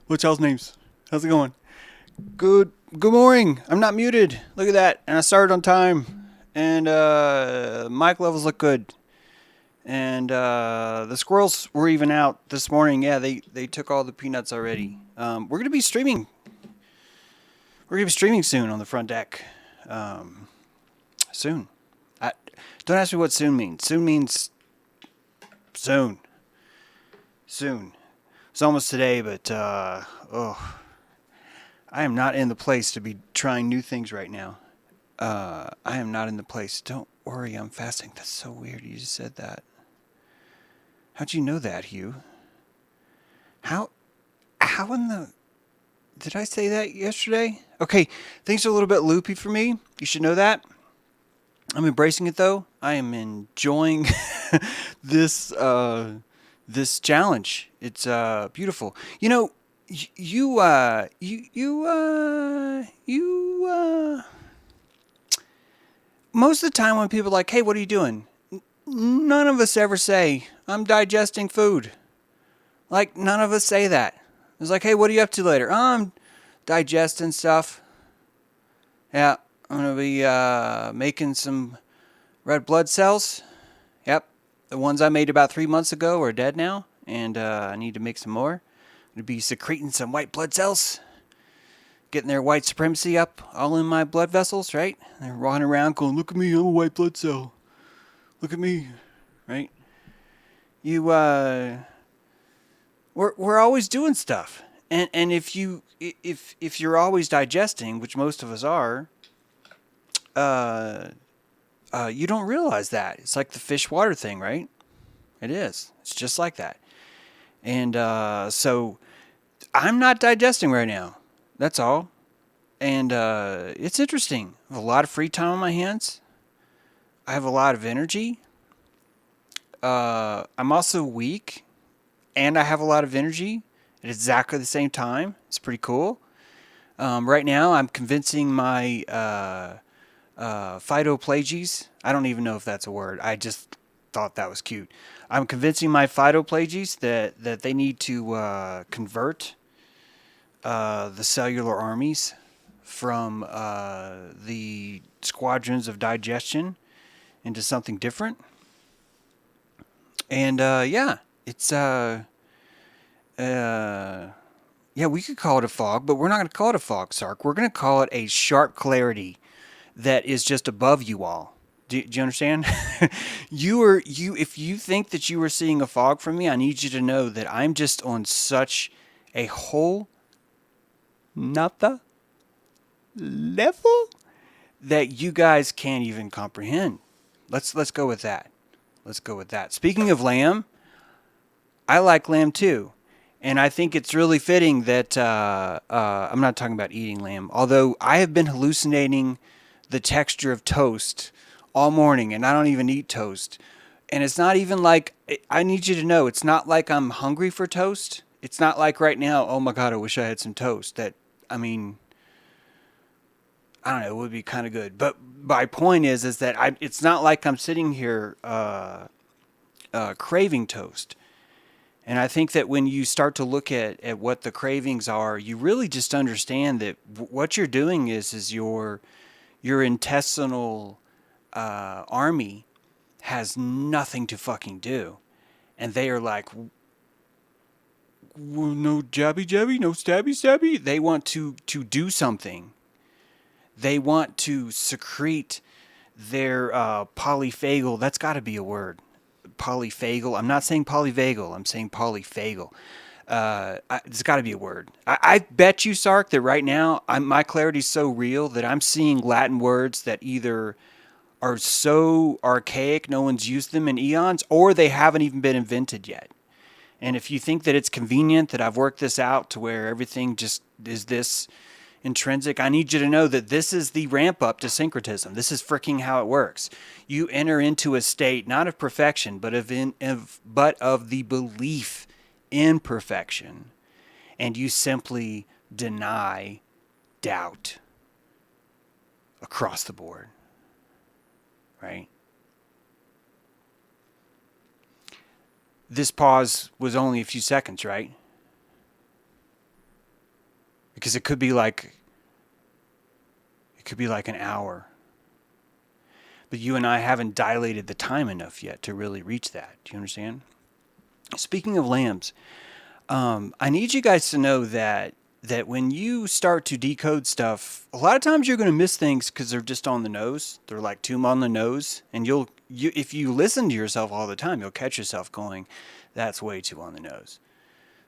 What's y'all's names? How's it going? Good morning. I'm not muted. Look at that. And I started on time. And mic levels look good. And the squirrels were even out this morning. Yeah, they took all the peanuts already. We're gonna be streaming. We're gonna be streaming soon on the front deck. Soon. Don't ask me what soon means. Soon means soon. Soon. It's almost today, but I am not in the place to be trying new things right now. I am not in the place. Don't worry, I'm fasting. That's so weird. You just said that. How'd you know that, Hugh? How in the... Did I say that yesterday? Okay, things are a little bit loopy for me. You should know that. I'm embracing it, though. I am enjoying this this challenge. It's beautiful. You know, most of the time when people are like, hey, what are you doing? None of us ever say, I'm digesting food. Like, none of us say that. It's like, hey, what are you up to later? Oh, I'm digesting stuff. Yeah, I'm going to be making some red blood cells. Yep, the ones I made about 3 months ago are dead now, and I need to make some more. I'm going to be secreting some white blood cells. Getting their white supremacy up all in my blood vessels, right? They're walking around going, look at me, I'm a white blood cell. Look at me, right? We're always doing stuff. And if you're always digesting, which most of us are, you don't realize that. It's like the fish water thing, right? It is. It's just like that. And so I'm not digesting right now. That's all. And it's interesting. I have a lot of free time on my hands. I have a lot of energy. I'm also weak. And I have a lot of energy at exactly the same time. It's pretty cool. Right now, I'm convincing my phytophages. I don't even know if that's a word. I just thought that was cute. I'm convincing my phytophages that they need to convert the cellular armies from the squadrons of digestion into something different. And yeah, it's yeah, we could call it a fog, but we're not going to call it a fog, Sark. We're going to call it a sharp clarity that is just above you all. Do you understand? If you think that you were seeing a fog from me, I need you to know that I'm just on such a whole nother level that you guys can't even comprehend. Let's go with that. Let's go with that. Speaking of lamb, I like lamb too. And I think it's really fitting that I'm not talking about eating lamb, although I have been hallucinating the texture of toast all morning, and I don't even eat toast. And it's not even like, I need you to know, it's not like I'm hungry for toast. It's not like right now, oh my God, I wish I had some toast. I don't know, it would be kind of good. But my point is that it's not like I'm sitting here craving toast. And I think that when you start to look at what the cravings are, you really just understand that what you're doing is your intestinal army has nothing to fucking do. And they are like, no jabby jabby, no stabby stabby. They want to do something. They want to secrete their polyphagal. That's got to be a word. Polyphagal. I'm not saying polyvagal. I'm saying polyphagal. It's got to be a word. I bet you, Sark, that right now my clarity is so real that I'm seeing Latin words that either are so archaic no one's used them in eons, or they haven't even been invented yet. And if you think that it's convenient that I've worked this out to where everything just is this intrinsic, I need you to know that this is the ramp up to syncretism. This is freaking how it works. You enter into a state not of perfection, but of the belief in perfection, and you simply deny doubt across the board. Right? This pause was only a few seconds, right? Because it could be like an hour. But you and I haven't dilated the time enough yet to really reach that. Do you understand? Speaking of lambs, I need you guys to know that when you start to decode stuff, a lot of times you're going to miss things because they're just on the nose. They're like too on the nose, and if you listen to yourself all the time, you'll catch yourself going, "That's way too on the nose.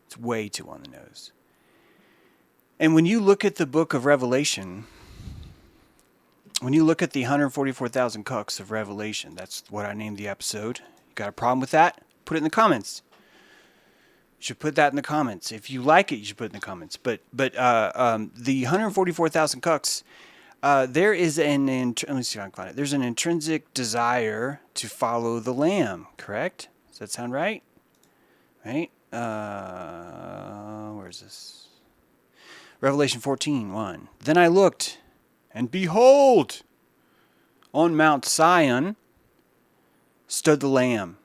It's way too on the nose." And when you look at the book of Revelation, when you look at the 144,000 Cucks of Revelation, that's what I named the episode. You got a problem with that? Put it in the comments. You should put that in the comments. If you like it, you should put it in the comments. But the 144,000 Cucks, there is let me see if I can find it. There's an intrinsic desire to follow the Lamb, correct? Does that sound right? Right? Where is this? Revelation 14:1. Then I looked, and behold, on Mount Zion stood the Lamb,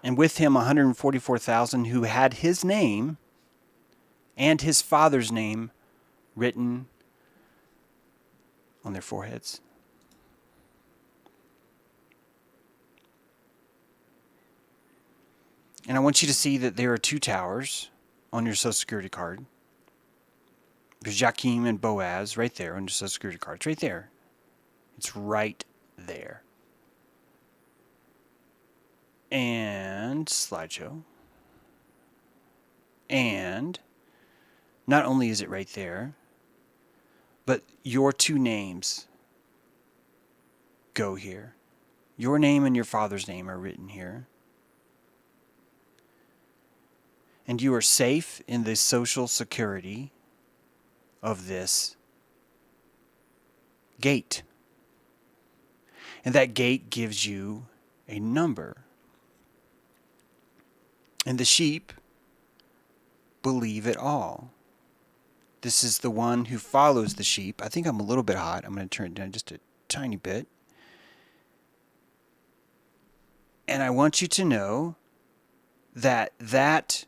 and with him 144,000 who had his name and his Father's name written on their foreheads. And I want you to see that there are two towers on your Social Security card. There's Joachim and Boaz right there on your Social Security card. It's right there. It's right there. And slideshow. And not only is it right there, but your two names go here. Your name and your Father's name are written here. And you are safe in the social security of this gate. And that gate gives you a number. And the sheep believe it all. This is the one who follows the sheep. I think I'm a little bit hot. I'm going to turn it down just a tiny bit. And I want you to know that that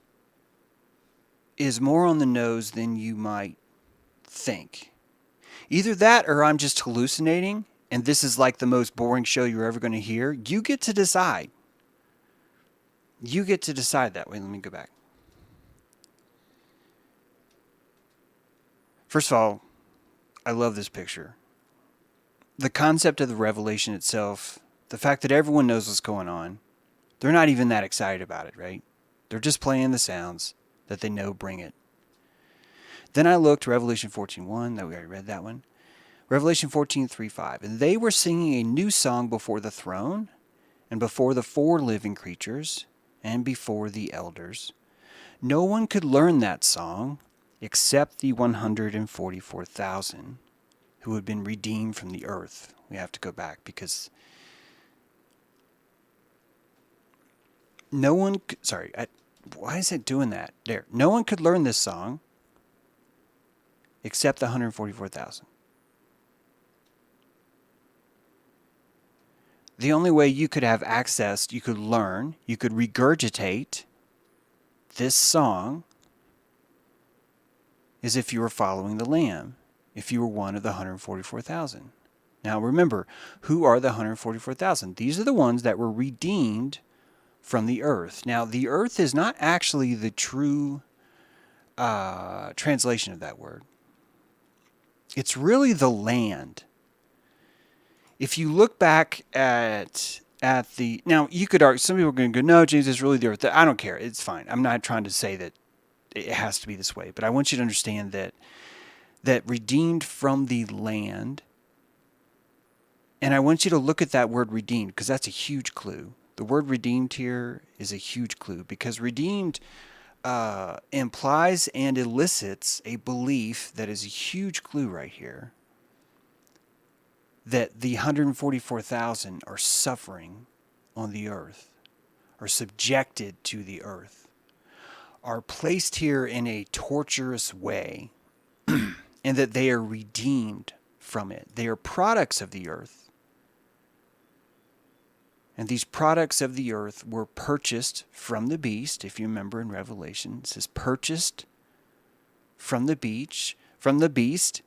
is more on the nose than you might think. Either that or I'm just hallucinating and this is like the most boring show you're ever going to hear. You get to decide. You get to decide that way. Let me go back. First of all, I love this picture. The concept of the revelation itself, the fact that everyone knows what's going on, they're not even that excited about it, right? They're just playing the sounds that they know bring it. Then I looked, Revelation 14:1, that we already read that one. Revelation 14:3-5. And they were singing a new song before the throne, and before the four living creatures, and before the elders. No one could learn that song except the 144,000 who had been redeemed from the earth. We have to go back because no one could, why is it doing that? There. No one could learn this song except the 144,000. The only way you could have access, you could learn, you could regurgitate this song is if you were following the Lamb, if you were one of the 144,000. Now remember, who are the 144,000? These are the ones that were redeemed from the earth. Now the earth is not actually the true translation of that word. It's really the land. If you look back at the, now you could argue, some people are going to go, no, James, it's really the earth. I don't care. It's fine. I'm not trying to say that it has to be this way, but I want you to understand that redeemed from the land, and I want you to look at that word redeemed because that's a huge clue. The word redeemed here is a huge clue because redeemed implies and elicits a belief that is a huge clue right here. That the 144,000 are suffering on the earth, are subjected to the earth, are placed here in a torturous way, and that they are redeemed from it. They are products of the earth. And these products of the earth were purchased from the beast. If you remember in Revelation, it says purchased from the beast.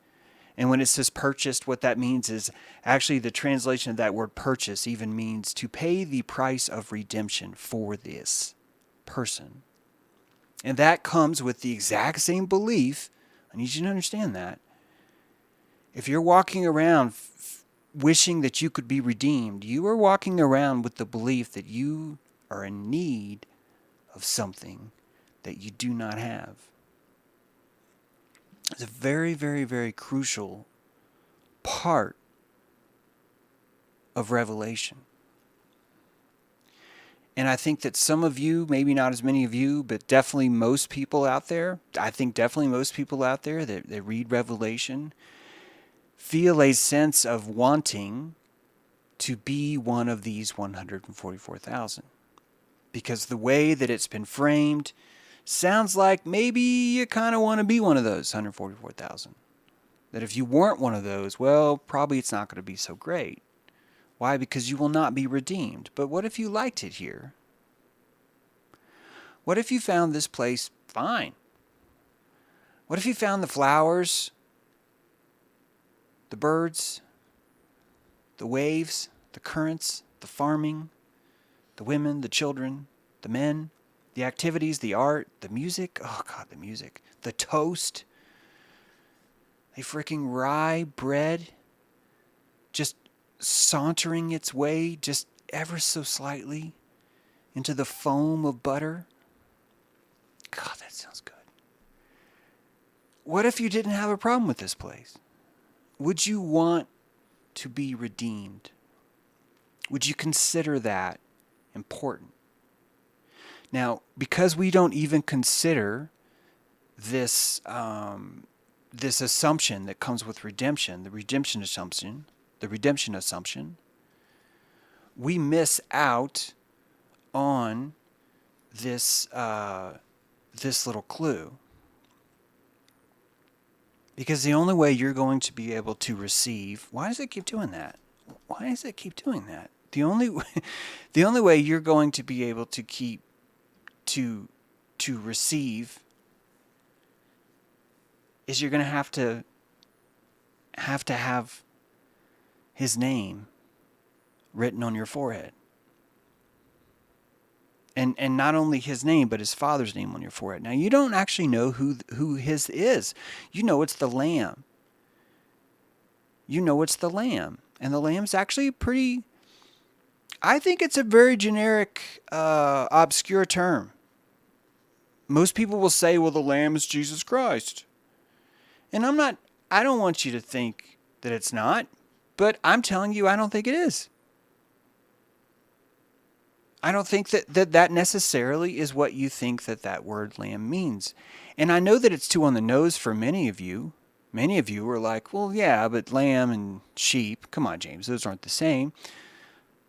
And when it says purchased, what that means is actually the translation of that word purchase even means to pay the price of redemption for this person. And that comes with the exact same belief. I need you to understand that. If you're walking around wishing that you could be redeemed, you are walking around with the belief that you are in need of something that you do not have. It's a very, very, very crucial part of Revelation. And I think that some of you, maybe not as many of you, but definitely most people out there, I think definitely most people out there that read Revelation feel a sense of wanting to be one of these 144,000. Because the way that it's been framed sounds like maybe you kind of want to be one of those 144,000. That if you weren't one of those, well, probably it's not going to be so great. Why? Because you will not be redeemed. But what if you liked it here? What if you found this place fine? What if you found the flowers, the birds, the waves, the currents, the farming, the women, the children, the men, the activities, the art, the music? Oh, God, the music. The toast. A freaking rye bread just sauntering its way just ever so slightly into the foam of butter. God, that sounds good. What if you didn't have a problem with this place? Would you want to be redeemed? Would you consider that important? Now, because we don't even consider this this assumption that comes with redemption, the redemption assumption, we miss out on this this little clue. Because the only way you're going to be able to receive, why does it keep doing that? Why does it keep doing that? The only way you're going to be able to keep to receive is you're going to have his name written on your forehead. And not only his name, but his father's name on your forehead. Now, you don't actually know who his is. You know it's the Lamb. You know it's the Lamb. And the Lamb's actually pretty... I think it's a very generic, obscure term. Most people will say, well, the Lamb is Jesus Christ. And I don't want you to think that it's not, but I'm telling you, I don't think it is. I don't think that necessarily is what you think that word lamb means. And I know that it's too on the nose for many of you. Many of you are like, well, yeah, but lamb and sheep, come on, James, those aren't the same.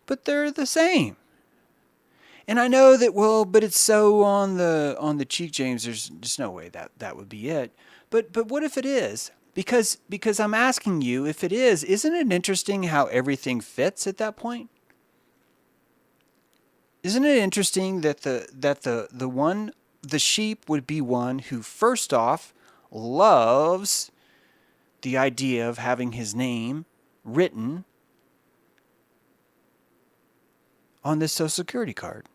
But they're the same. And I know that, well, but it's so on the cheek, James, there's just no way that would be it. But what if it is? Because I'm asking you, if it is, isn't it interesting how everything fits at that point? Isn't it interesting that the sheep would be one who first off loves the idea of having his name written on this Social Security card?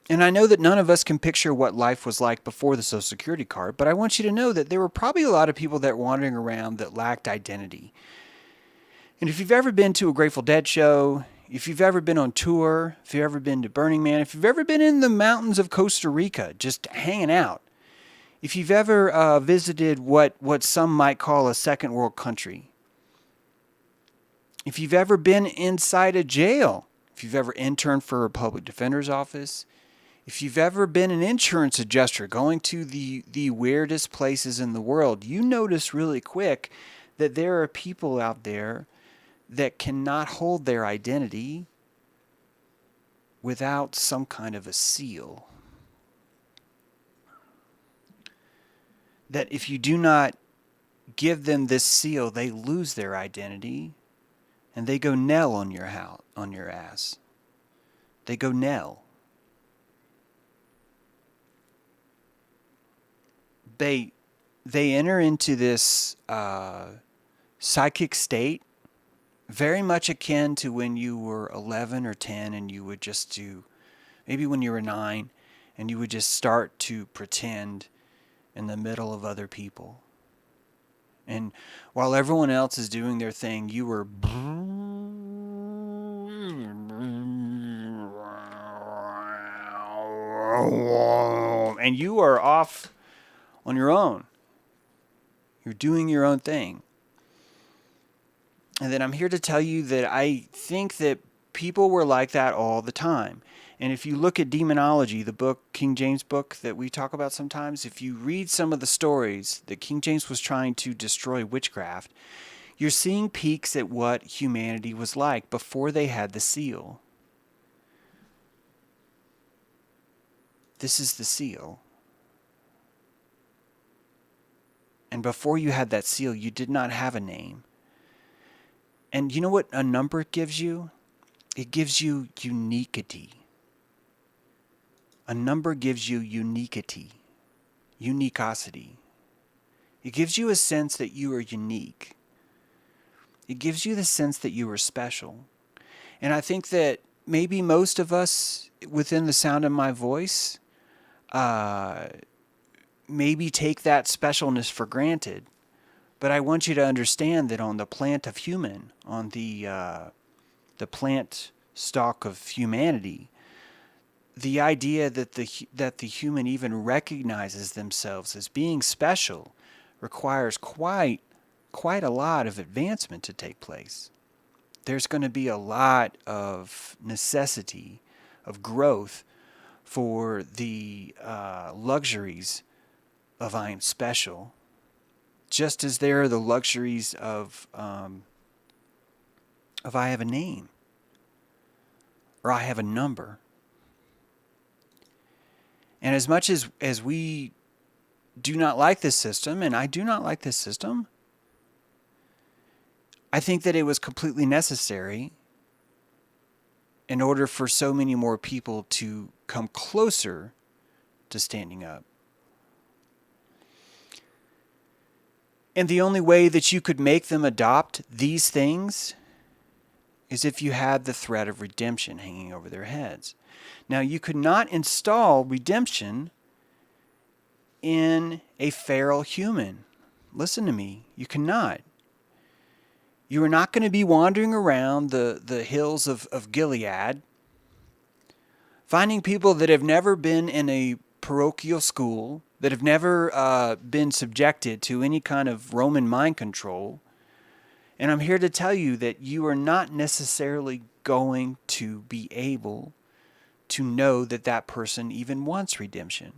And I know that none of us can picture what life was like before the Social Security card, but I want you to know that there were probably a lot of people that were wandering around that lacked identity. And if you've ever been to a Grateful Dead show, if you've ever been on tour, if you've ever been to Burning Man, if you've ever been in the mountains of Costa Rica just hanging out, if you've ever visited what some might call a second world country, if you've ever been inside a jail, if you've ever interned for a public defender's office, if you've ever been an insurance adjuster going to the weirdest places in the world, you notice really quick that there are people out there that cannot hold their identity without some kind of a seal. That if you do not give them this seal, they lose their identity and they go nell on your ass. They go nell. they enter into this psychic state very much akin to when you were 11 or 10 and you would just do, maybe when you were 9, and you would just start to pretend in the middle of other people. And while everyone else is doing their thing, you were... and you are off on your own. You're doing your own thing. And then I'm here to tell you that I think that people were like that all the time. And if you look at Demonology, the book, King James book that we talk about sometimes, if you read some of the stories that King James was trying to destroy witchcraft, you're seeing peeks at what humanity was like before they had the seal. This is the seal. And before you had that seal, you did not have a name. And you know what a number gives you? It gives you uniquity. A number gives you uniquity, uniquosity. It gives you a sense that you are unique. It gives you the sense that you are special. And I think that maybe most of us within the sound of my voice maybe take that specialness for granted. But I want you to understand that on the plant of human, on the plant stalk of humanity, the idea that the human even recognizes themselves as being special requires quite a lot of advancement to take place. There's going to be a lot of necessity of growth for the luxuries of I am special, just as there are the luxuries of I have a name or I have a number. And as much as we do not like this system, and I do not like this system, I think that it was completely necessary in order for so many more people to come closer to standing up. And the only way that you could make them adopt these things is if you had the threat of redemption hanging over their heads. Now, you could not install redemption in a feral human. Listen to me. You cannot. You are not going to be wandering around the hills of Gilead, finding people that have never been in a parochial school, that have never been subjected to any kind of Roman mind control. And I'm here to tell you that you are not necessarily going to be able to know that that person even wants redemption.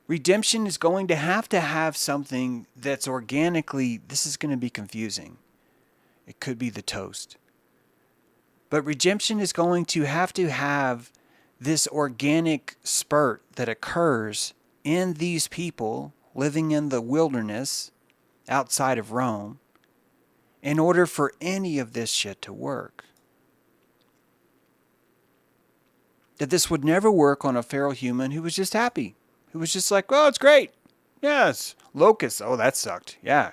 Redemption is going to have something that's organically, this is going to be confusing. It could be the toast. But redemption is going to have this organic spurt that occurs in these people living in the wilderness outside of Rome in order for any of this shit to work. That this would never work on a feral human who was just happy. Who was just like, well, it's great. Yes. Locusts. Oh, that sucked. Yeah.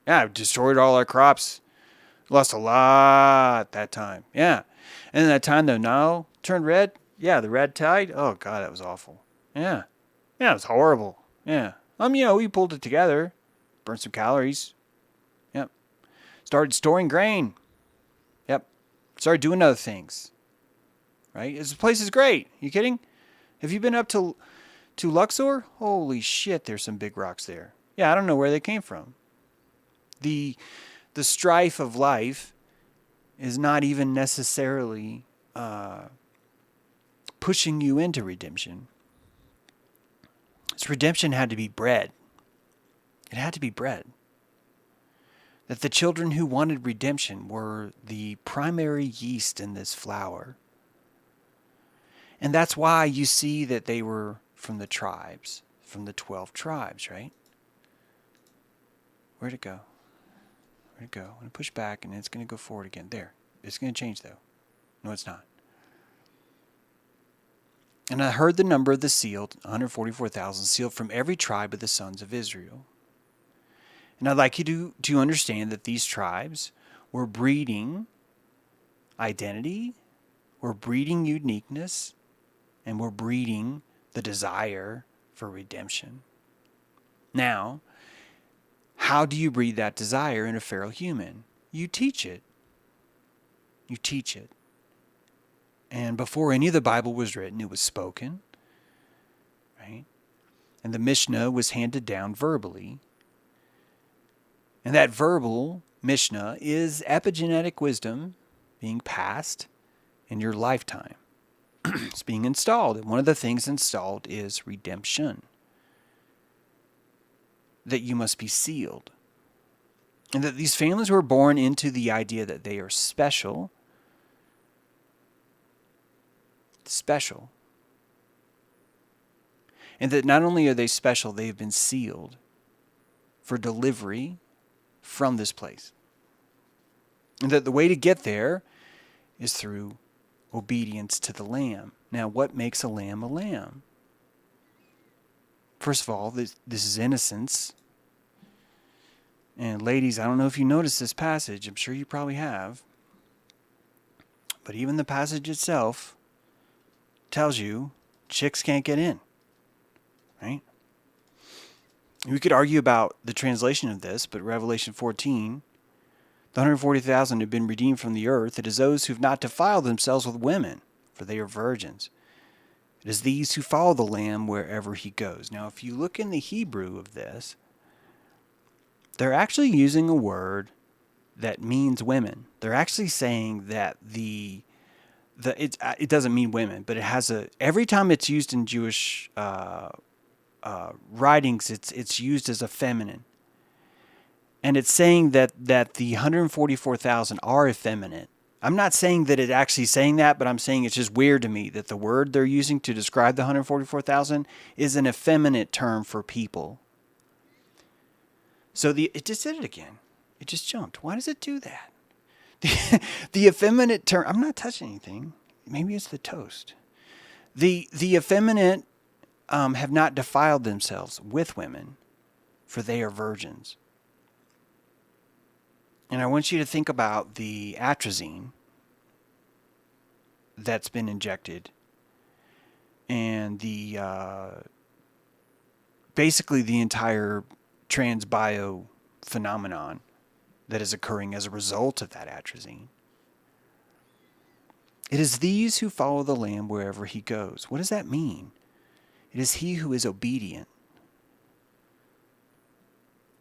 Yeah, destroyed all our crops. Lost a lot that time. Yeah. And then that time the Nile turned red. Yeah, the red tide. Oh, God, that was awful. Yeah. Yeah, it was horrible. Yeah. We pulled it together. Burned some calories. Yep. Started storing grain. Yep. Started doing other things. Right? This place is great. You kidding? Have you been up to Luxor? Holy shit, there's some big rocks there. Yeah, I don't know where they came from. The strife of life is not even necessarily pushing you into redemption. This redemption had to be bred. It had to be bred. That the children who wanted redemption were the primary yeast in this flour. And that's why you see that they were from the tribes, from the 12 tribes, right? Where'd it go? Where'd it go? I'm going to push back and it's going to go forward again. There. It's going to change though. No, it's not. And I heard the number of the sealed, 144,000, sealed from every tribe of the sons of Israel. And I'd like you to understand that these tribes were breeding identity, were breeding uniqueness, and were breeding the desire for redemption. Now, how do you breed that desire in a feral human? You teach it. You teach it. And before any of the Bible was written, it was spoken, right? And the Mishnah was handed down verbally. And that verbal Mishnah is epigenetic wisdom being passed in your lifetime. It's being installed. And one of the things installed is redemption. That you must be sealed. And that these families were born into the idea that they are special. Special. And that not only are they special, they have been sealed for delivery from this place. And that the way to get there is through obedience to the Lamb. Now, what makes a lamb a lamb? First of all, this is innocence. And ladies, I don't know if you noticed this passage. I'm sure you probably have. But even the passage itself tells you chicks can't get in, right? We could argue about the translation of this, but Revelation 14, the 140,000 have been redeemed from the earth. It is those who have not defiled themselves with women, for they are virgins. It is these who follow the Lamb wherever he goes. Now, if you look in the Hebrew of this, they're actually using a word that means women. They're actually saying that it doesn't mean women, but it has every time it's used in Jewish writings, it's used as a feminine, and it's saying that the 144,000 are effeminate. I'm not saying that it actually saying that, but I'm saying it's just weird to me that the word they're using to describe the 144,000 is an effeminate term for people. So it just did it again. It just jumped. Why does it do that? The effeminate term, I'm not touching anything. Maybe it's the toast. The effeminate have not defiled themselves with women, for they are virgins. And I want you to think about the atrazine that's been injected and basically the entire transbio phenomenon that is occurring as a result of that atrazine. It is these who follow the Lamb wherever he goes. What does that mean? It is he who is obedient.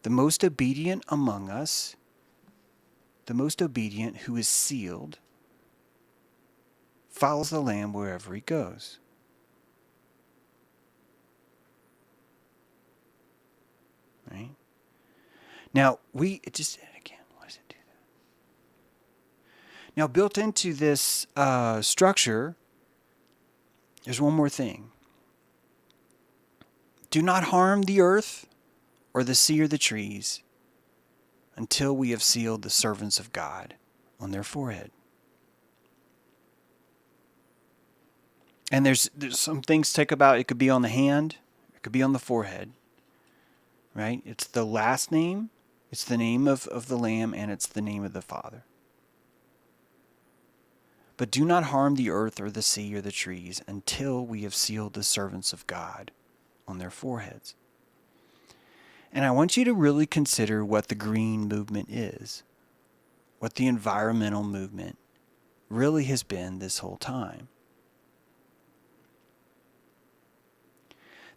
The most obedient among us, the most obedient who is sealed, follows the Lamb wherever he goes. Right? Now, it just did it again. Why does it do that? Now, built into this structure, there's one more thing. Do not harm the earth or the sea or the trees until we have sealed the servants of God on their forehead. And there's some things to think about. It could be on the hand. It could be on the forehead. Right? It's the last name. It's the name of the Lamb, and it's the name of the Father. But do not harm the earth or the sea or the trees until we have sealed the servants of God on their foreheads. And I want you to really consider what the green movement is, what the environmental movement really has been this whole time.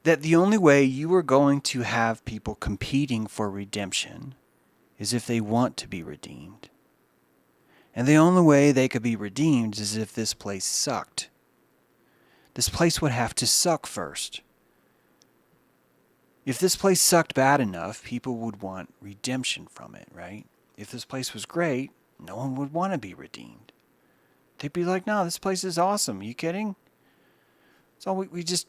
That the only way you are going to have people competing for redemption is if they want to be redeemed. And the only way they could be redeemed is if this place sucked. This place would have to suck first. If this place sucked bad enough, people would want redemption from it, right? If this place was great, no one would want to be redeemed. They'd be like, no, this place is awesome. Are you kidding? So we just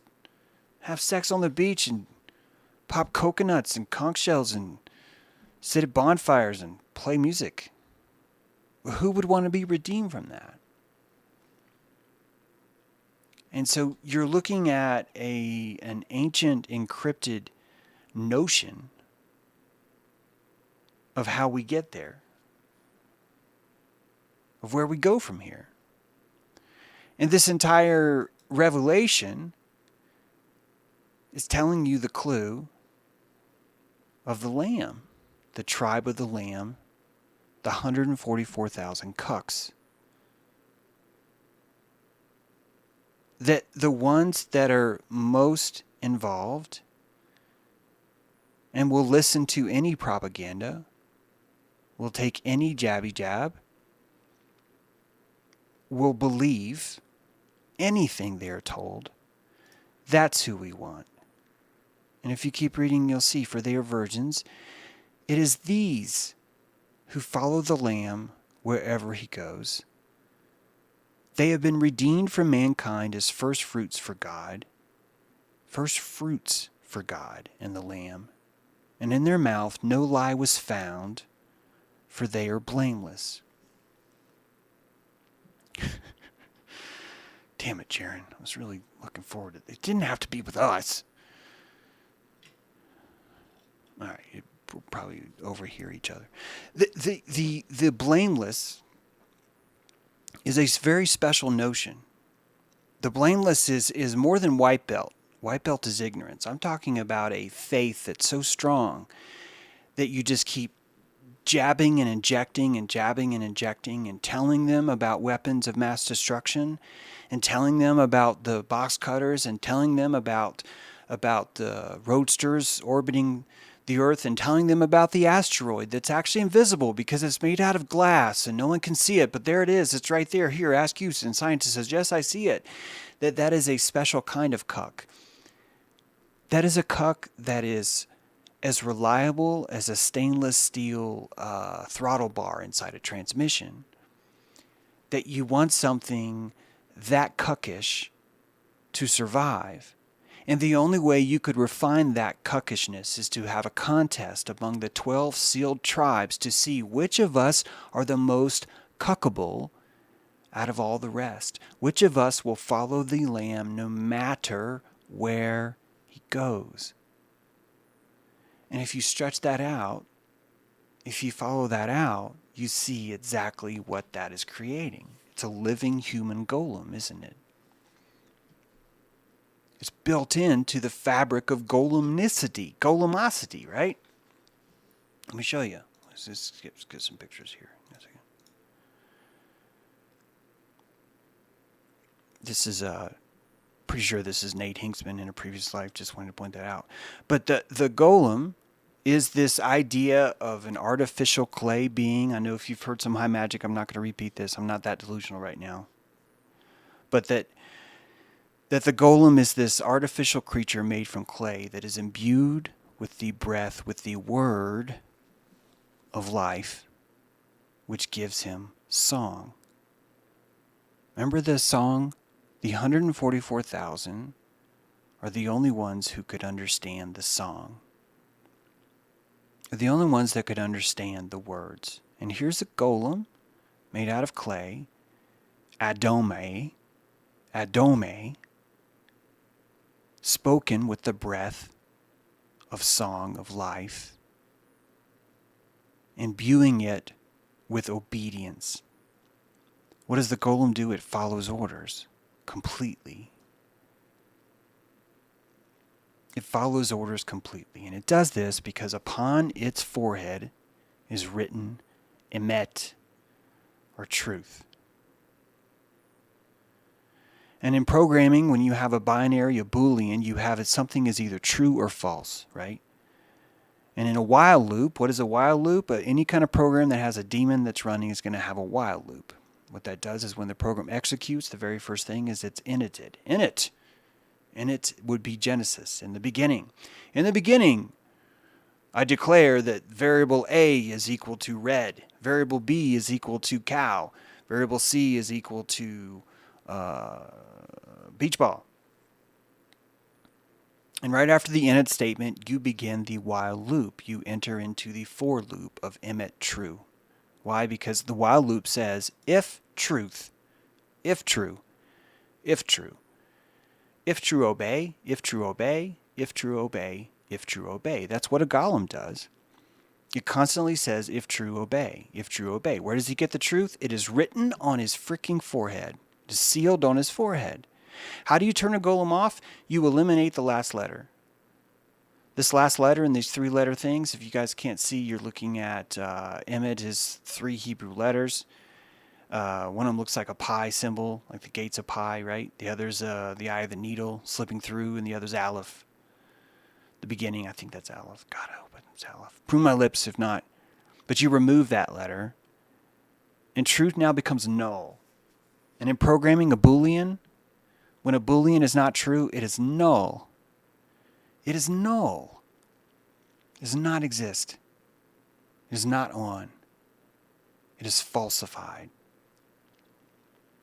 have sex on the beach and pop coconuts and conch shells and sit at bonfires and play music. Who would want to be redeemed from that? And so you're looking at an ancient encrypted notion of how we get there, of where we go from here. And this entire revelation is telling you the clue of the Lamb, the tribe of the Lamb, the 144,000 Cucks. That the ones that are most involved and will listen to any propaganda, will take any jabby jab, will believe anything they're told. That's who we want. And if you keep reading, you'll see, for they are virgins. It is these who follow the Lamb wherever he goes. They have been redeemed from mankind as first fruits for God. First fruits for God and the Lamb. And in their mouth no lie was found, for they are blameless. Damn it, Jaron. I was really looking forward to it. It didn't have to be with us. All right, we'll probably overhear each other. The blameless is a very special notion. The blameless is more than white belt. White belt is ignorance. I'm talking about a faith that's so strong that you just keep jabbing and injecting and jabbing and injecting and telling them about weapons of mass destruction and telling them about the box cutters and telling them about the roadsters orbiting the Earth and telling them about the asteroid that's actually invisible because it's made out of glass and no one can see it, but there it is. It's right there. Here, ask Houston. Scientist says, yes, I see it. That is a special kind of cuck. That is a cuck that is as reliable as a stainless steel throttle bar inside a transmission. That you want something that cuckish to survive. And the only way you could refine that cuckishness is to have a contest among the 12 sealed tribes to see which of us are the most cuckable out of all the rest. Which of us will follow the Lamb no matter where he goes. And if you stretch that out, if you follow that out, you see exactly what that is creating. It's a living human golem, isn't it? It's built into the fabric of golemosity, right? Let me show you. Let's just get some pictures here. This is pretty sure this is Nate Hinksman in a previous life. Just wanted to point that out. But the golem is this idea of an artificial clay being. I know if you've heard some high magic, I'm not going to repeat this. I'm not that delusional right now. But that the golem is this artificial creature made from clay that is imbued with the breath, with the word of life, which gives him song. Remember the song? The 144,000 are the only ones who could understand the song. They're the only ones that could understand the words. And here's a golem made out of clay, adome, spoken with the breath of song of life, imbuing it with obedience. What does the golem do? It follows orders completely. It follows orders completely. And it does this because upon its forehead is written emet, or truth. And in programming, when you have a binary, a Boolean, you have it something is either true or false, right? And in a while loop, what is a while loop? Any kind of program that has a daemon that's running is going to have a while loop. What that does is when the program executes, the very first thing is it's initted. Init. Init would be Genesis, in the beginning. In the beginning, I declare that variable A is equal to red. Variable B is equal to cow. Variable C is equal to beach ball. And right after the init statement, you begin the while loop. You enter into the for loop of emit true. Why? Because the while loop says if truth, if true, if true. If true, obey. If true, obey. If true, obey. If true, obey. That's what a golem does. It constantly says, if true, obey. If true, obey. Where does he get the truth? It is written on his freaking forehead. It is sealed on his forehead. How do you turn a golem off? You eliminate the last letter. This last letter in these 3-letter things, if you guys can't see, you're looking at Emmet, his 3 Hebrew letters. One of them looks like a pi symbol, like the gates of pi, right? The other's the eye of the needle slipping through, and the other's Aleph. The beginning, I think that's Aleph. God, I hope it's Aleph. Prune my lips if not. But you remove that letter, and truth now becomes null. And in programming a Boolean, when a Boolean is not true, it is null. It is null. It does not exist. It is not on. It is falsified.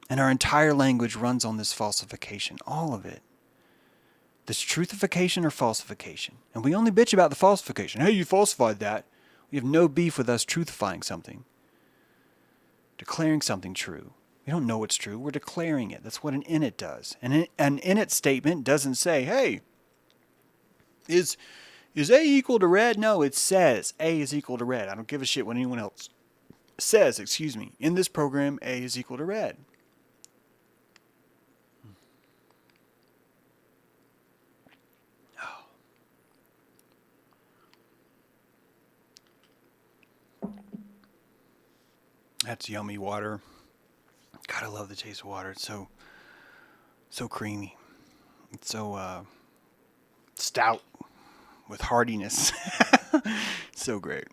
And our entire language runs on this falsification, all of it. This truthification or falsification. And we only bitch about the falsification. Hey, you falsified that. We have no beef with us truthifying something. Declaring something true. We don't know what's true. We're declaring it. That's what an init does. And an init statement doesn't say, hey, is A equal to red? No, it says A is equal to red. I don't give a shit what anyone else says, in this program, A is equal to red. That's yummy water. God, I love the taste of water. It's so creamy. It's so stout with hardiness. So great.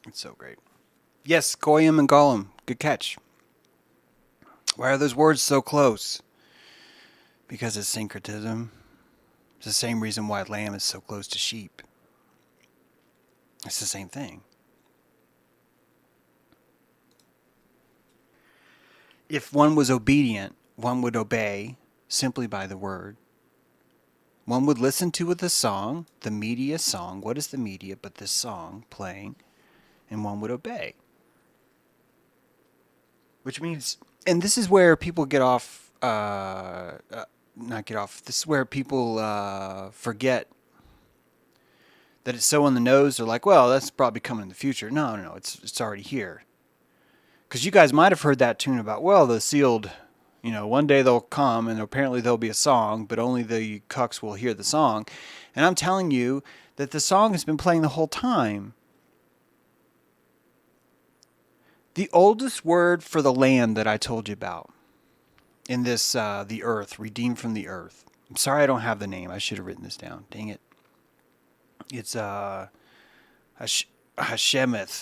It's so great. Yes, Goyim and Golem. Good catch. Why are those words so close? Because it's syncretism. It's the same reason why lamb is so close to sheep. It's the same thing. If one was obedient, one would obey simply by the word. One would listen to the song, the media song. What is the media but this song playing? And one would obey. Which means, and this is where people get off, not get off, this is where people forget that it's so on the nose. They're like, well, that's probably coming in the future. No, it's already here. Because you guys might have heard that tune about, well, the sealed, one day they'll come and apparently there'll be a song, but only the cucks will hear the song. And I'm telling you that the song has been playing the whole time. The oldest word for the land that I told you about in this, the earth, redeemed from the earth. I'm sorry I don't have the name. I should have written this down. Dang it. It's Hashemeth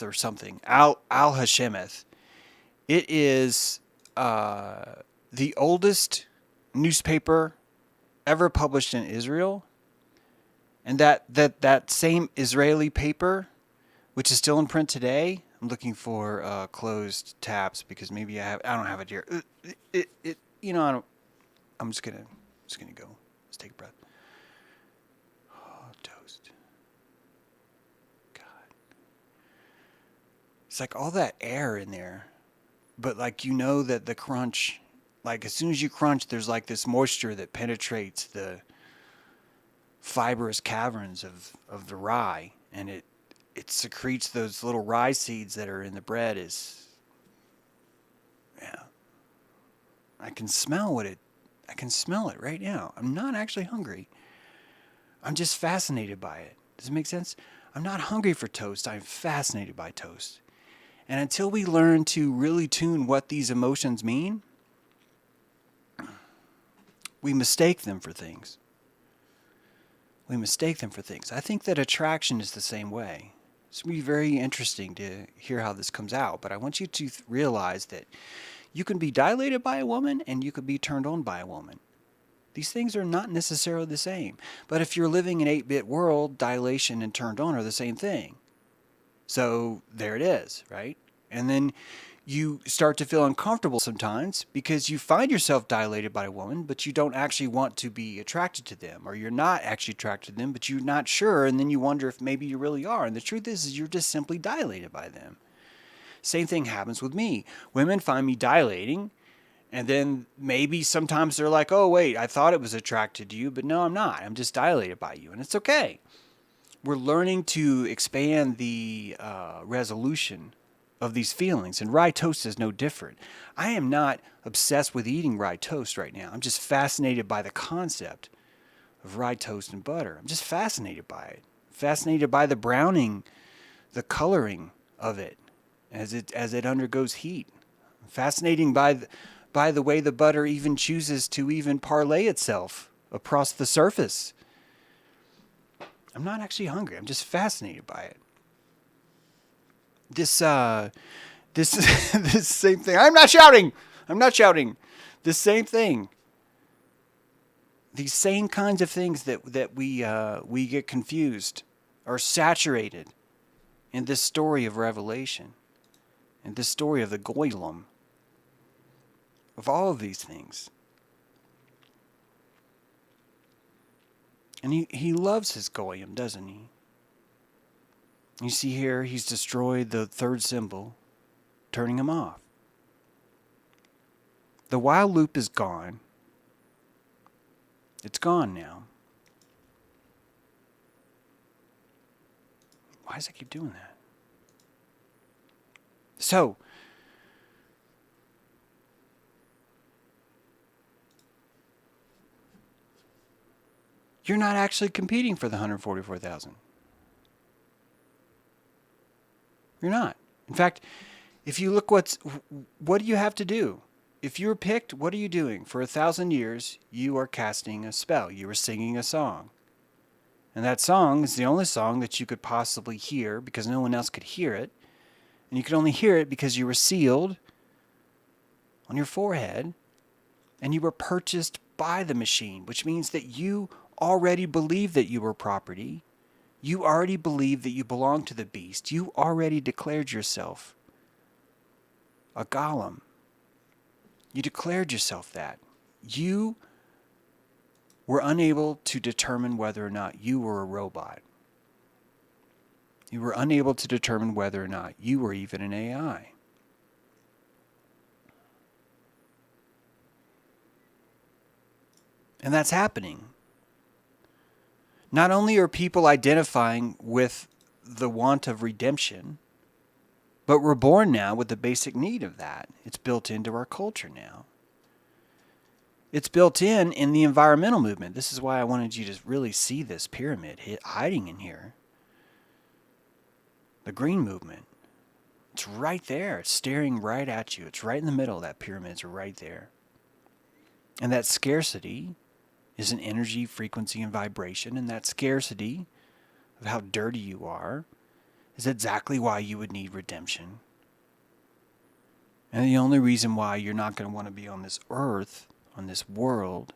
or something. Al-Hashemeth. It is the oldest newspaper ever published in Israel. And that same Israeli paper, which is still in print today, I'm looking for closed tabs because maybe I don't have it here. I'm just gonna go. Let's take a breath. Oh, toast. God. It's like all that air in there. But that the crunch, as soon as you crunch, there's this moisture that penetrates the fibrous caverns of the rye, and it secretes those little rye seeds that are in the bread. I can smell I can smell it right now. I'm not actually hungry. I'm just fascinated by it. Does it make sense? I'm not hungry for toast. I'm fascinated by toast. And until we learn to really tune what these emotions mean, we mistake them for things. I think that attraction is the same way. It's going to be very interesting to hear how this comes out, but I want you to realize that you can be dilated by a woman and you could be turned on by a woman. These things are not necessarily the same. But if you're living in an 8-bit world, dilation and turned on are the same thing. So there it is, right? And then you start to feel uncomfortable sometimes because you find yourself dilated by a woman, but you don't actually want to be attracted to them, or you're not actually attracted to them, but you're not sure, and then you wonder if maybe you really are. And the truth is you're just simply dilated by them. Same thing happens with me. Women find me dilating, And then maybe sometimes they're like, oh, wait, I thought it was attracted to you, but no, I'm not. I'm just dilated by you. And it's okay. We're learning to expand the resolution of these feelings. And rye toast is no different. I am not obsessed with eating rye toast right now. I'm just fascinated by the concept of rye toast and butter. I'm just fascinated by it. Fascinated by the browning, the coloring of it as it undergoes heat. Fascinating by the way the butter even chooses to even parlay itself across the surface. I'm not actually hungry. I'm just fascinated by it. This this same thing. I'm not shouting. I'm not shouting. This same thing. These same kinds of things that we get confused are saturated in this story of Revelation, in this story of the Golem, of all of these things. And he loves his Golem, doesn't he? You see here, he's destroyed the third symbol, turning him off. The while loop is gone. It's gone now. Why does it keep doing that? So, you're not actually competing for the 144,000. You're not. In fact, if you look what do you have to do? If you're picked, what are you doing? For 1,000 years, you are casting a spell. You are singing a song. And that song is the only song that you could possibly hear because no one else could hear it. And you could only hear it because you were sealed on your forehead and you were purchased by the machine, which means that you already believe that you were property. You already believe that you belong to the beast. You already declared yourself a golem. You declared yourself that. You were unable to determine whether or not you were a robot. You were unable to determine whether or not you were even an AI. And that's happening. Not only are people identifying with the want of redemption, but we're born now with the basic need of that. It's built into our culture now. It's built in the environmental movement. This is why I wanted you to really see this pyramid hiding in here. The green movement. It's right there. It's staring right at you. It's right in the middle. That pyramid's right there. And that scarcity is an energy, frequency, and vibration. And that scarcity of how dirty you are is exactly why you would need redemption. And the only reason why you're not going to want to be on this earth, on this world,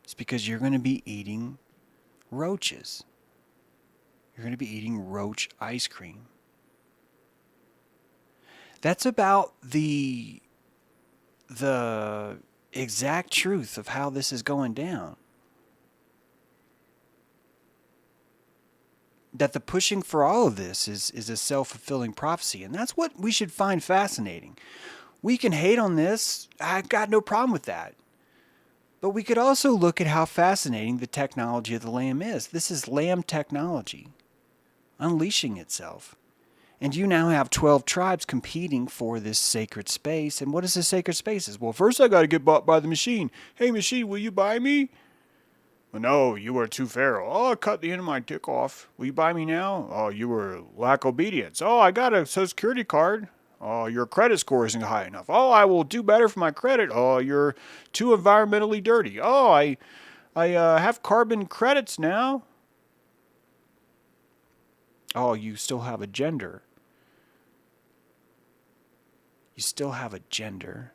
is because you're going to be eating roaches. You're going to be eating roach ice cream. That's about the exact truth of how this is going down. That the pushing for all of this is a self-fulfilling prophecy. And that's what we should find fascinating. We can hate on this. I've got no problem with that. But we could also look at how fascinating the technology of the Lamb is. This is Lamb technology unleashing itself. And you now have 12 tribes competing for this sacred space. And what is this sacred space? Well, first I got to get bought by the machine. Hey, machine, will you buy me? Well, no, you were too feral. Oh, I cut the end of my dick off. Will you buy me now? Oh, you were lack obedience. Oh, I got a Social Security card. Oh, your credit score isn't high enough. Oh, I will do better for my credit. Oh, you're too environmentally dirty. Oh, I have carbon credits now. Oh, you still have a gender. You still have a gender.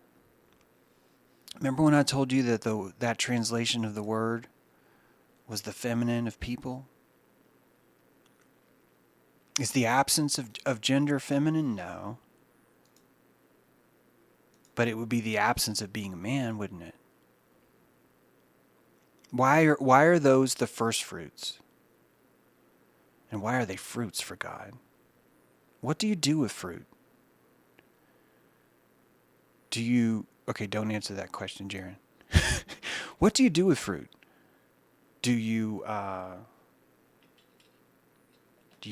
Remember when I told you that that translation of the word was the feminine of people? Is the absence of gender feminine? No. But it would be the absence of being a man, wouldn't it? Why are those the first fruits? And why are they fruits for God? What do you do with fruit? Do you Okay, don't answer that question, Jaron. What do you do with fruit? Do you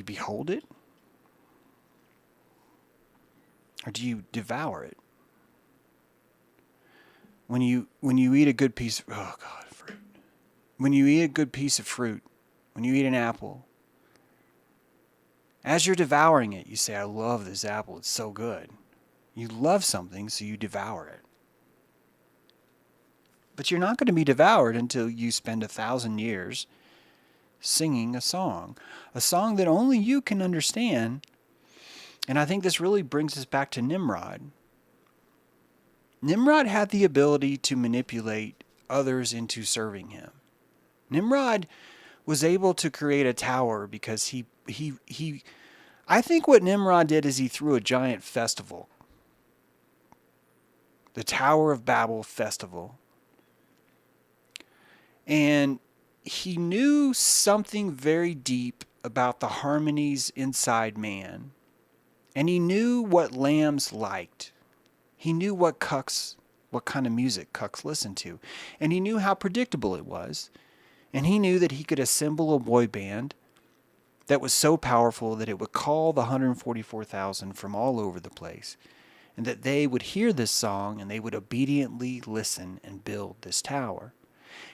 behold it, or do you devour it? When you eat a good piece of, oh God, fruit. When you eat a good piece of fruit, when you eat an apple, as you're devouring it, you say, I love this apple, it's so good. You love something, so you devour it. But you're not going to be devoured until you spend 1,000 years singing a song that only you can understand. And I think this really brings us back to Nimrod. Nimrod had the ability to manipulate others into serving him. Nimrod was able to create a tower because he I think what Nimrod did is he threw a giant festival. The Tower of Babel festival. And he knew something very deep about the harmonies inside man. And he knew what lambs liked. He knew what kind of music cucks listened to. And he knew how predictable it was. And he knew that he could assemble a boy band that was so powerful that it would call the 144,000 from all over the place. And that they would hear this song and they would obediently listen and build this tower.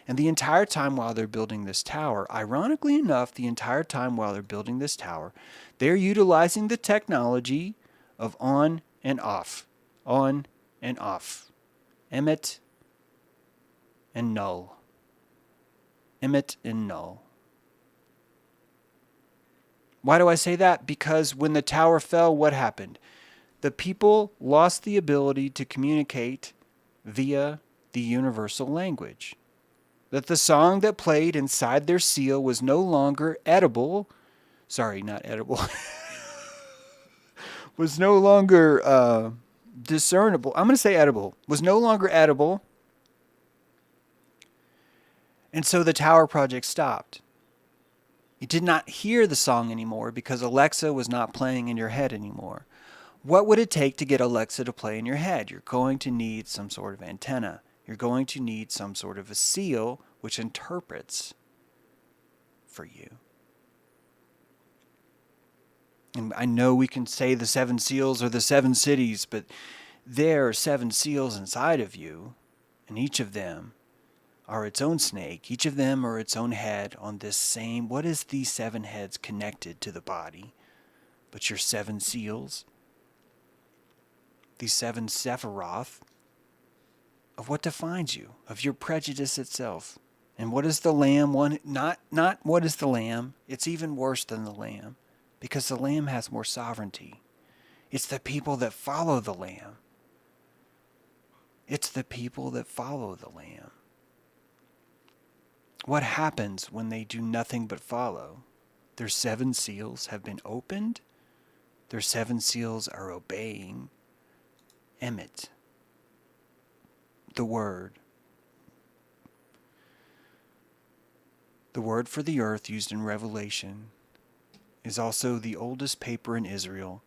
And the entire time while they're building this tower, ironically enough, the entire time while they're building this tower, they're utilizing the technology of on and off, emit and null, emit and null. Why do I say that? Because when the tower fell, what happened? The people lost the ability to communicate via the universal language. That the song that played inside their seal was no longer edible. Sorry, not edible. Was no longer discernible. I'm going to say edible. Was no longer edible. And so the tower project stopped. You did not hear the song anymore because Alexa was not playing in your head anymore. What would it take to get Alexa to play in your head? You're going to need some sort of antenna. You're going to need some sort of a seal which interprets for you. And I know we can say the 7 seals are the 7 cities, but there are 7 seals inside of you, and each of them are its own snake. Each of them are its own head on this same, what is these 7 heads connected to the body? But your 7 seals, these 7 Sephiroth, of what defines you, of your prejudice itself. And what is the lamb? Not what is the lamb. It's even worse than the lamb, because the lamb has more sovereignty. It's the people that follow the lamb. It's the people that follow the lamb. What happens when they do nothing but follow? Their 7 seals have been opened. Their 7 seals are obeying. Emmet. The word. The word for the earth used in Revelation is also the oldest paper in Israel,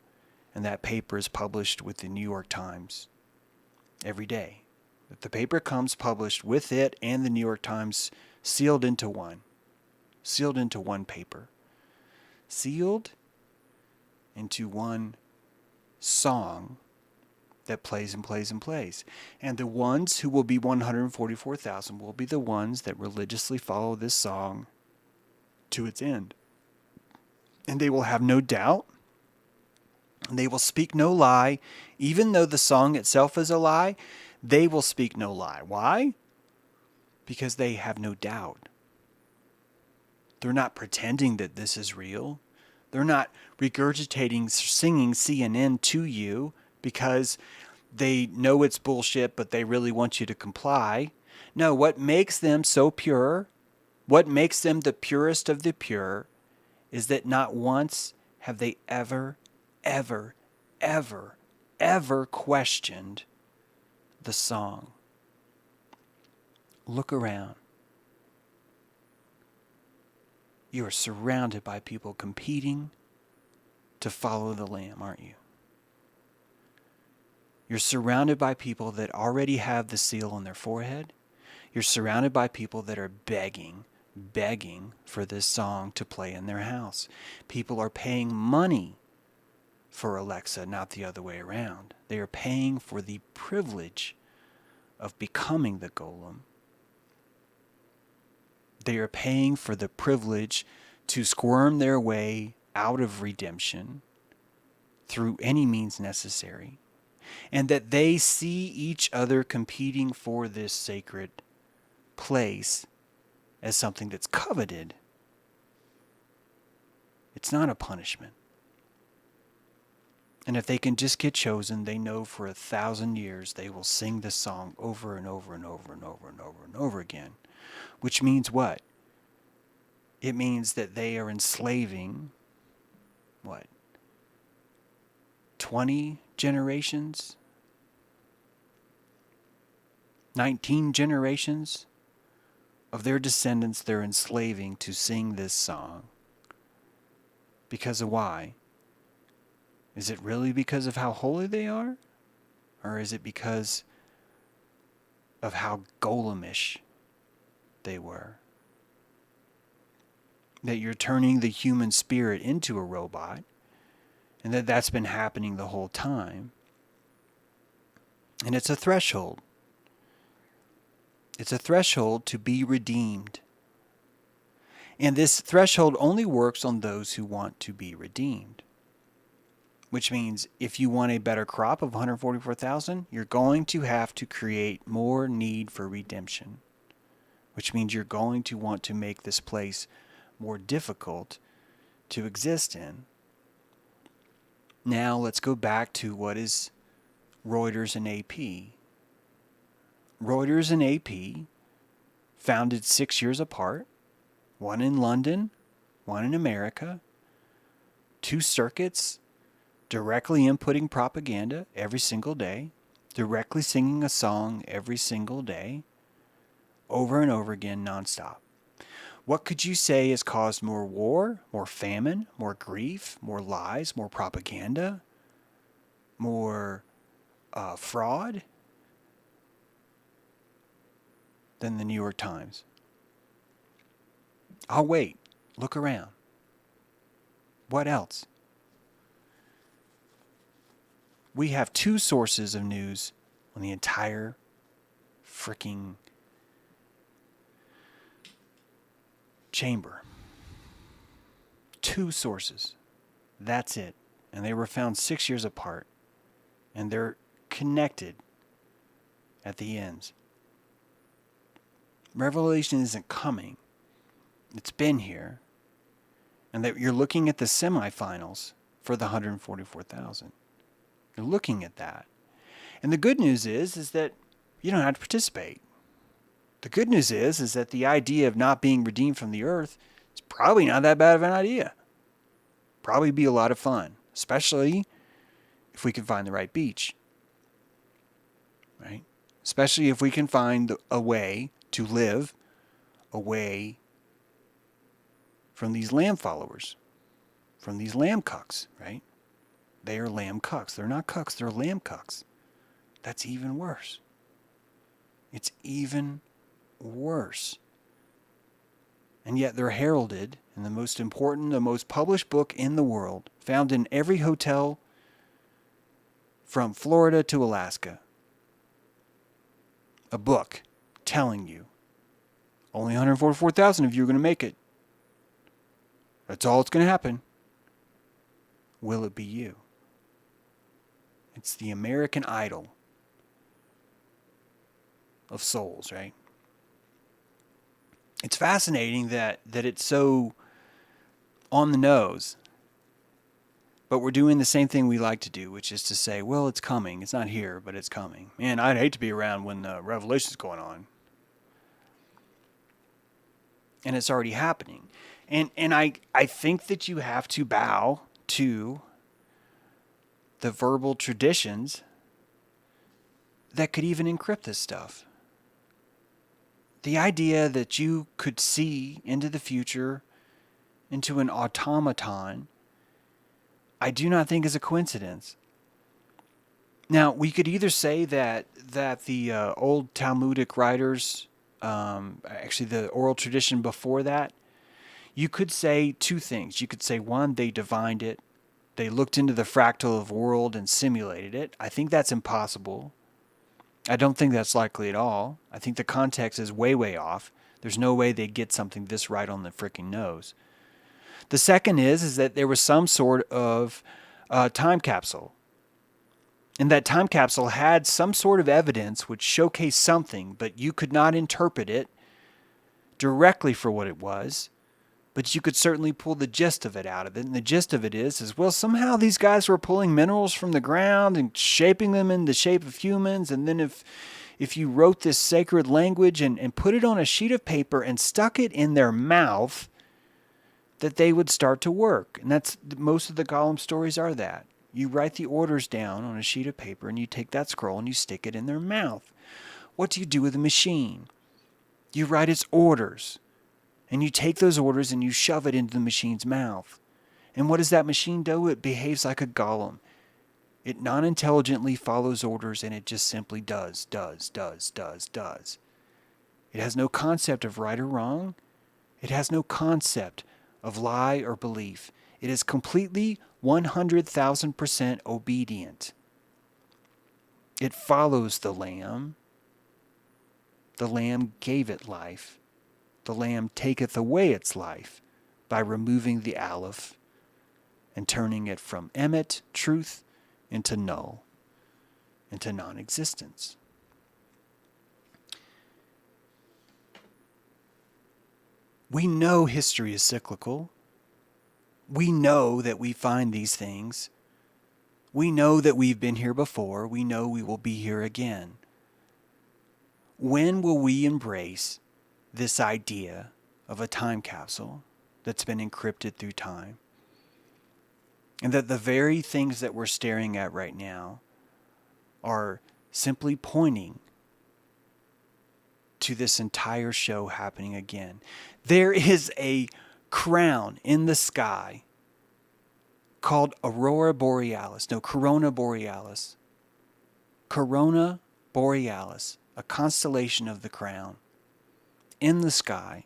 and that paper is published with the New York Times every day. The paper comes published with it and the New York Times sealed into one paper, sealed into one song that plays and plays and plays. And the ones who will be 144,000 will be the ones that religiously follow this song to its end. And they will have no doubt. And they will speak no lie. Even though the song itself is a lie, they will speak no lie. Why? Because they have no doubt. They're not pretending that this is real. They're not regurgitating, singing CNN to you because they know it's bullshit, but they really want you to comply. No, what makes them so pure, what makes them the purest of the pure, is that not once have they ever questioned the song. Look around. You are surrounded by people competing to follow the Lamb, aren't you? You're surrounded by people that already have the seal on their forehead. You're surrounded by people that are begging for this song to play in their house. People are paying money for Alexa, not the other way around. They are paying for the privilege of becoming the golem. They are paying for the privilege to squirm their way out of redemption through any means necessary. And that they see each other competing for this sacred place as something that's coveted. It's not a punishment. And if they can just get chosen, they know for 1,000 years they will sing this song over and over and over and over and over and over again. Which means what? It means that they are enslaving, 20 generations? 19 generations of their descendants they're enslaving to sing this song. Because of why? Is it really because of how holy they are? Or is it because of how golemish they were? That you're turning the human spirit into a robot, and that's been happening the whole time. And it's a threshold. It's a threshold to be redeemed. And this threshold only works on those who want to be redeemed. Which means if you want a better crop of 144,000, you're going to have to create more need for redemption. Which means you're going to want to make this place more difficult to exist in. Now let's go back to what is Reuters and AP. Reuters and AP, founded 6 years apart, one in London, one in America, 2 circuits, directly inputting propaganda every single day, directly singing a song every single day, over and over again, nonstop. What could you say has caused more war, more famine, more grief, more lies, more propaganda, more fraud than the New York Times? I'll wait. Look around. What else? We have 2 sources of news on the entire freaking chamber. 2 sources. That's it. And they were found 6 years apart. And they're connected at the ends. Revelation isn't coming. It's been here. And that you're looking at the semifinals for the 144,000. You're looking at that. And the good news is that you don't have to participate. The good news is that the idea of not being redeemed from the earth is probably not that bad of an idea. Probably be a lot of fun, especially if we can find the right beach. Right? Especially if we can find a way to live away from these lamb followers, from these lamb cucks, right? They are lamb cucks. They're not cucks, they're lamb cucks. That's even worse. It's even worse. And yet they're heralded in the most important, the most published book in the world, found in every hotel from Florida to Alaska. A book telling you only 144,000 of you are going to make it. That's all that's going to happen. Will it be you? It's the American Idol of souls, right? It's fascinating that it's so on the nose. But we're doing the same thing we like to do, which is to say, well, it's coming. It's not here, but it's coming. Man, I'd hate to be around when Revelation's going on. And it's already happening. And I think that you have to bow to the verbal traditions that could even encrypt this stuff. The idea that you could see into the future, into an automaton, I do not think is a coincidence. Now, we could either say that the old Talmudic writers, actually the oral tradition before that, you could say two things. You could say, one, they divined it. They looked into the fractal of world and simulated it. I think that's impossible. I don't think that's likely at all. I think the context is way, way off. There's no way they'd get something this right on the freaking nose. The second is that there was some sort of time capsule. And that time capsule had some sort of evidence which showcased something, but you could not interpret it directly for what it was. But you could certainly pull the gist of it out of it. And the gist of it is well, somehow these guys were pulling minerals from the ground and shaping them in the shape of humans. And then if you wrote this sacred language and put it on a sheet of paper and stuck it in their mouth, that they would start to work. And that's most of the Golem stories are that. You write the orders down on a sheet of paper and you take that scroll and you stick it in their mouth. What do you do with a machine? You write its orders. And you take those orders and you shove it into the machine's mouth. And what does that machine do? It behaves like a golem. It non-intelligently follows orders and it just simply does. It has no concept of right or wrong. It has no concept of lie or belief. It is completely 100,000% obedient. It follows the Lamb. The Lamb gave it life. The Lamb taketh away its life by removing the aleph and turning it from emet, truth, into null, into non-existence. We know history is cyclical. We know that we find these things. We know that we've been here before. We know we will be here again. When will we embrace this idea of a time capsule that's been encrypted through time? And that the very things that we're staring at right now are simply pointing to this entire show happening again. There is a crown in the sky called Corona Borealis. Corona Borealis, a constellation of the crown in the sky,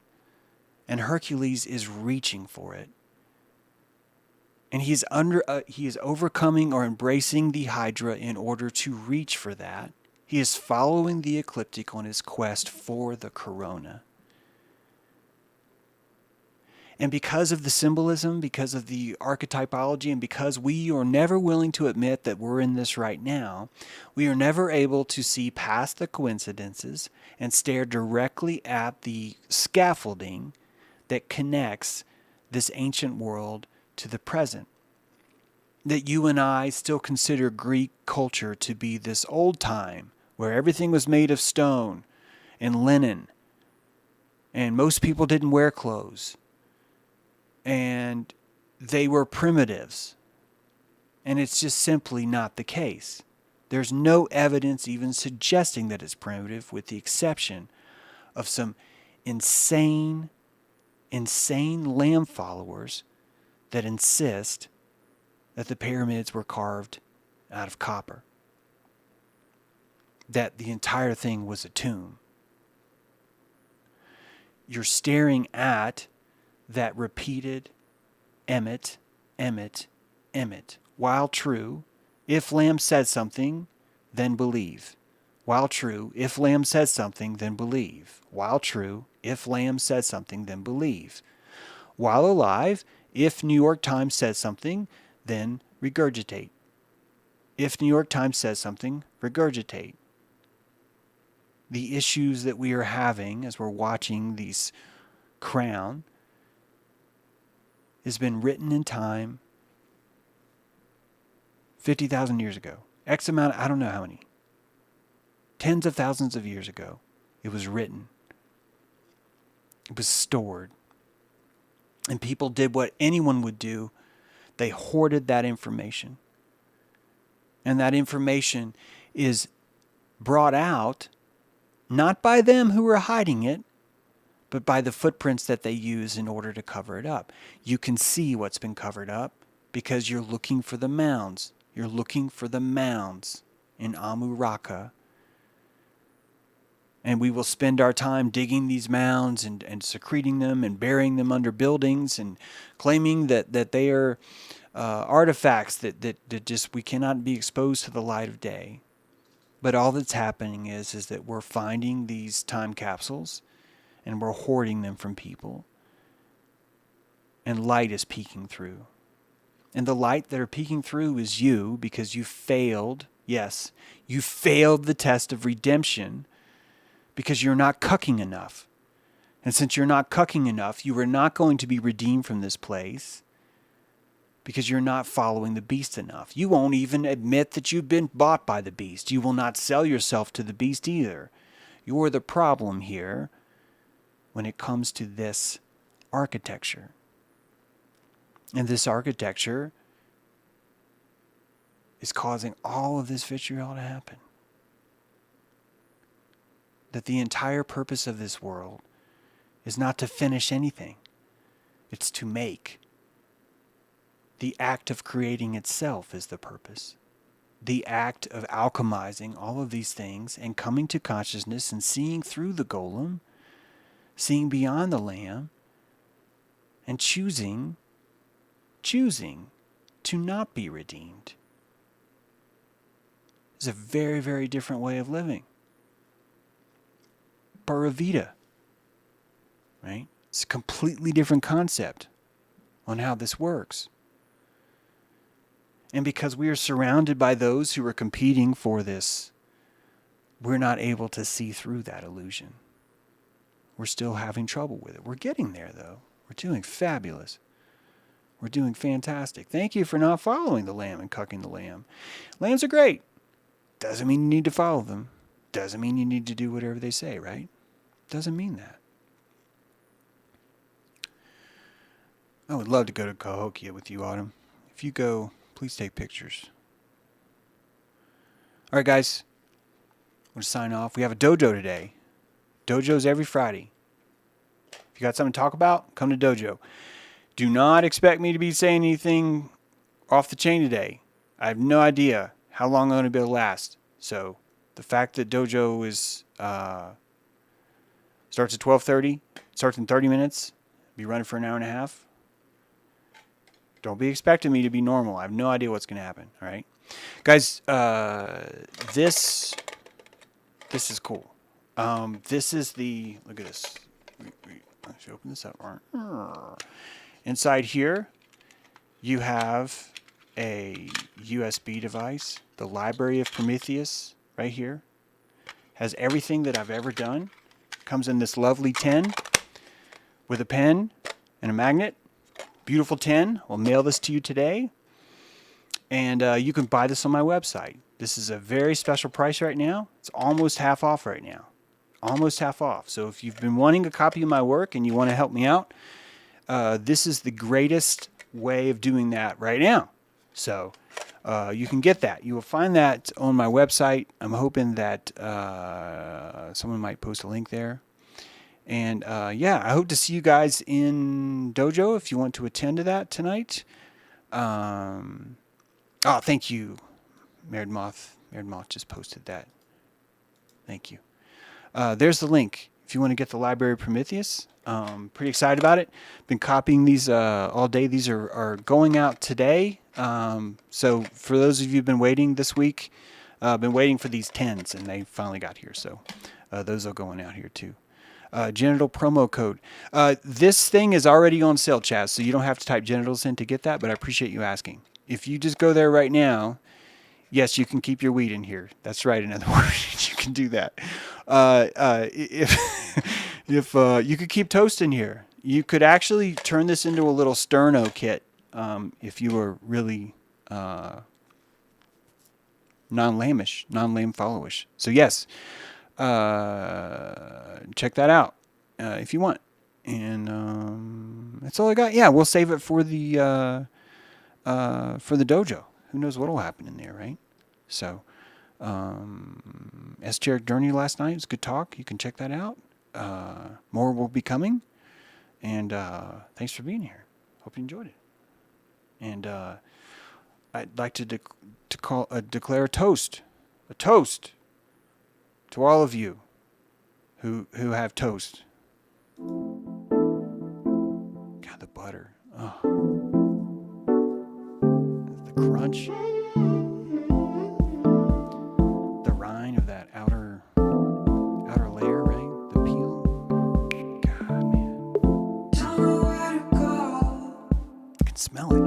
and Hercules is reaching for it. And he is overcoming or embracing the Hydra in order to reach for that. He is following the ecliptic on his quest for the corona. And because of the symbolism, because of the archetypology, and because we are never willing to admit that we're in this right now, we are never able to see past the coincidences and stare directly at the scaffolding that connects this ancient world to the present. That you and I still consider Greek culture to be this old time where everything was made of stone and linen, and most people didn't wear clothes. And they were primitives. And it's just simply not the case. There's no evidence even suggesting that it's primitive, with the exception of some insane lamb followers that insist that the pyramids were carved out of copper. That the entire thing was a tomb. You're staring at that repeated emet. While true, if Lamb said something, then believe. While true, if Lamb says something, then believe. While true, if Lamb says something, then believe. While alive, if New York Times says something, then regurgitate. If New York Times says something, regurgitate. The issues that we are having as we're watching these crown has been written in time 50,000 years ago. X amount, I don't know how many. Tens of thousands of years ago, it was written. It was stored. And people did what anyone would do. They hoarded that information. And that information is brought out not by them who are hiding it, but by the footprints that they use in order to cover it up. You can see what's been covered up because you're looking for the mounds. You're looking for the mounds. in Amu Raka. And we will spend our time digging these mounds and secreting them and burying them under buildings and claiming that they are artifacts that just we cannot be exposed to the light of day. But all that's happening is that we're finding these time capsules and we're hoarding them from people. And light is peeking through. And the light that are peeking through is you, because you failed. Yes, you failed the test of redemption because you're not cucking enough. And since you're not cucking enough, you are not going to be redeemed from this place because you're not following the beast enough. You won't even admit that you've been bought by the beast. You will not sell yourself to the beast either. You're the problem here when it comes to this architecture. And this architecture is causing all of this vitriol to happen. That the entire purpose of this world is not to finish anything. It's to make. The act of creating itself is the purpose. The act of alchemizing all of these things and coming to consciousness and seeing through the golem, seeing beyond the lamb, and choosing to not be redeemed. It's a very, very different way of living. Pura vida, right? It's a completely different concept on how this works. And because we are surrounded by those who are competing for this, we're not able to see through that illusion. We're still having trouble with it. We're getting there, though. We're doing fabulous. We're doing fantastic. Thank you for not following the lamb and cucking the lamb. Lambs are great. Doesn't mean you need to follow them. Doesn't mean you need to do whatever they say, right? Doesn't mean that. I would love to go to Cahokia with you, Autumn. If you go, please take pictures. All right, guys. I'm going to sign off. We have a dojo today. Dojo's every Friday. If you got something to talk about, come to dojo. Do not expect me to be saying anything off the chain today. I have no idea how long I'm going to be able to last. So the fact that dojo is starts at 12:30, starts in 30 minutes, be running for an hour and a half. Don't be expecting me to be normal. I have no idea what's going to happen. All right, guys. This is cool. This is the look at this. I should open this up. Inside here, you have a USB device. The Library of Prometheus, right here, has everything that I've ever done. Comes in this lovely tin with a pen and a magnet. Beautiful tin. We'll mail this to you today. And you can buy this on my website. This is a very special price right now. It's almost half off right now. Almost half off. So if you've been wanting a copy of my work and you want to help me out, this is the greatest way of doing that right now. So you can get that. You will find that on my website. I'm hoping that someone might post a link there. And yeah, I hope to see you guys in dojo if you want to attend to that tonight. Oh, thank you, Married Moth. Married Moth just posted that. Thank you. There's the link if you want to get the Library of Prometheus. Pretty excited about it. Been copying these all day. These are going out today. So for those of you who've been waiting this week, been waiting for these 10s, and they finally got here. So those are going out here too. Genital promo code. This thing is already on sale, Chaz, so you don't have to type genitals in to get that, but I appreciate you asking. If you just go there right now, yes, you can keep your weed in here. That's right, in other words, you can do that. If you could keep toast in here, you could actually turn this into a little sterno kit if you were really non-lamish, non-lame followish. So yes, check that out if you want. And that's all I got. Yeah, we'll save it for the dojo. Who knows what'll happen in there, right? So, esoteric journey last night. It was a good talk. You can check that out. More will be coming. And thanks for being here. Hope you enjoyed it. And I'd like to declare a toast A toast to all of you who have toast. God, the butter. Oh. The crunch. The rind of that outer layer, right? The peel. God, man. I can smell it.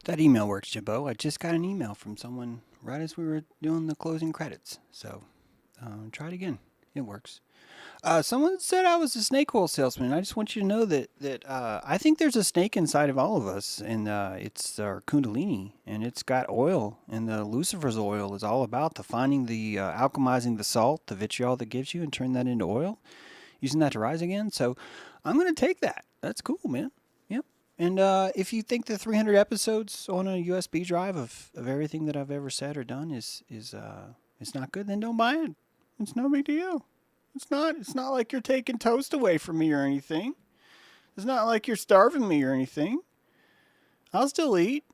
That email works, Jimbo. I just got an email from someone right as we were doing the closing credits. So try it again. It works. Someone said I was a snake oil salesman. I just want you to know that I think there's a snake inside of all of us, and it's our Kundalini, and it's got oil, and the Lucifer's oil is all about finding the alchemizing the salt, the vitriol that gives you, and turn that into oil, using that to rise again. So I'm going to take that. That's cool, man. Yep. And if you think the 300 episodes on a USB drive of everything that I've ever said or done is not good, then don't buy it. It's no big deal. It's not like you're taking toast away from me or anything. It's not like you're starving me or anything. I'll still eat.